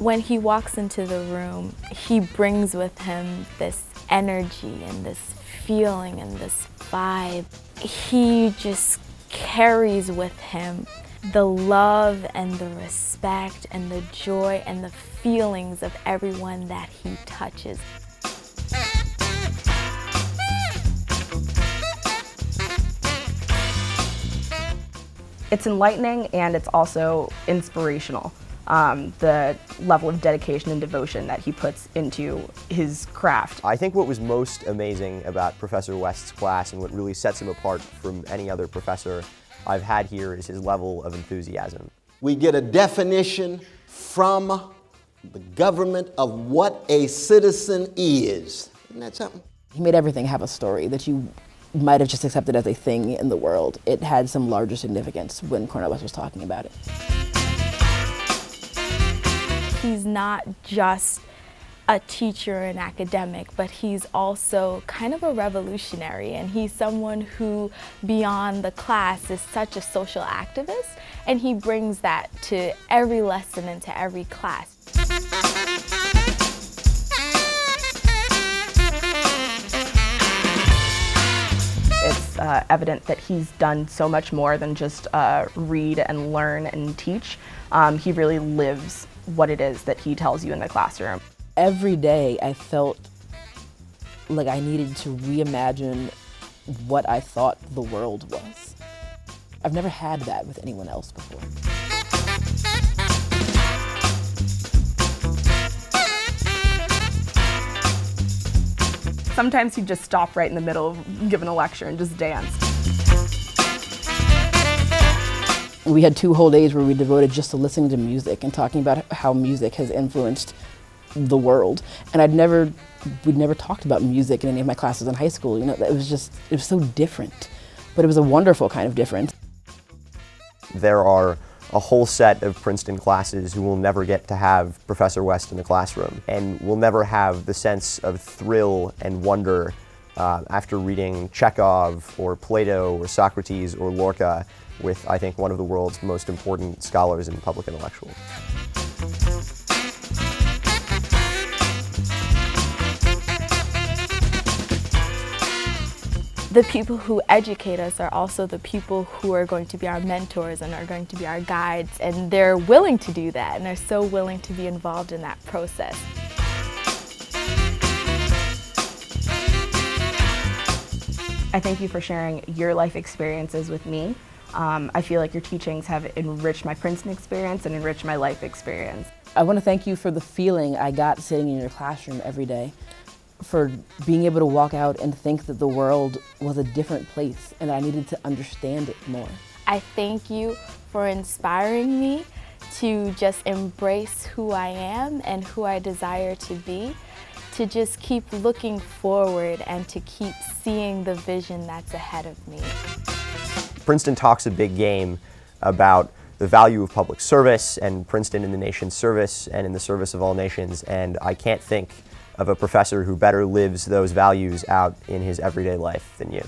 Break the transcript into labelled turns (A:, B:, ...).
A: When he walks into the room, he brings with him this energy and this feeling and this vibe. He just carries with him the love and the respect and the joy and the feelings of everyone that he touches.
B: It's enlightening and it's also inspirational. The level of dedication and devotion that he puts into his craft.
C: I think what was most amazing about Professor West's class and what really sets him apart from any other professor I've had here is his level of enthusiasm.
D: We get a definition from the government of what a citizen is. Isn't that something?
E: He made everything have a story that you might have just accepted as a thing in the world. It had some larger significance when Cornel West was talking about it.
A: He's not just a teacher and academic, but he's also kind of a revolutionary, and he's someone who, beyond the class, is such a social activist, and he brings that to every lesson and to every class.
B: It's evident that he's done so much more than just read and learn and teach. He really lives what it is that he tells you in the classroom.
E: Every day I felt like I needed to reimagine what I thought the world was. I've never had that with anyone else before.
B: Sometimes he'd just stop right in the middle of giving a lecture and just dance.
E: We had 2 whole days where we devoted just to listening to music and talking about how music has influenced the world. And we'd never talked about music in any of my classes in high school. You know, it was so different, but it was a wonderful kind of difference.
C: There are a whole set of Princeton classes who will never get to have Professor West in the classroom and will never have the sense of thrill and wonder after reading Chekhov or Plato or Socrates or Lorca with, I think, one of the world's most important scholars and public intellectuals.
A: The people who educate us are also the people who are going to be our mentors and are going to be our guides, and they're willing to do that, and they're so willing to be involved in that process.
B: I thank you for sharing your life experiences with me. I feel like your teachings have enriched my Princeton experience and enriched my life experience.
E: I want to thank you for the feeling I got sitting in your classroom every day, for being able to walk out and think that the world was a different place and I needed to understand it more.
A: I thank you for inspiring me to just embrace who I am and who I desire to be, to just keep looking forward and to keep seeing the vision that's ahead of me.
C: Princeton talks a big game about the value of public service and Princeton in the nation's service and in the service of all nations, and I can't think of a professor who better lives those values out in his everyday life than you.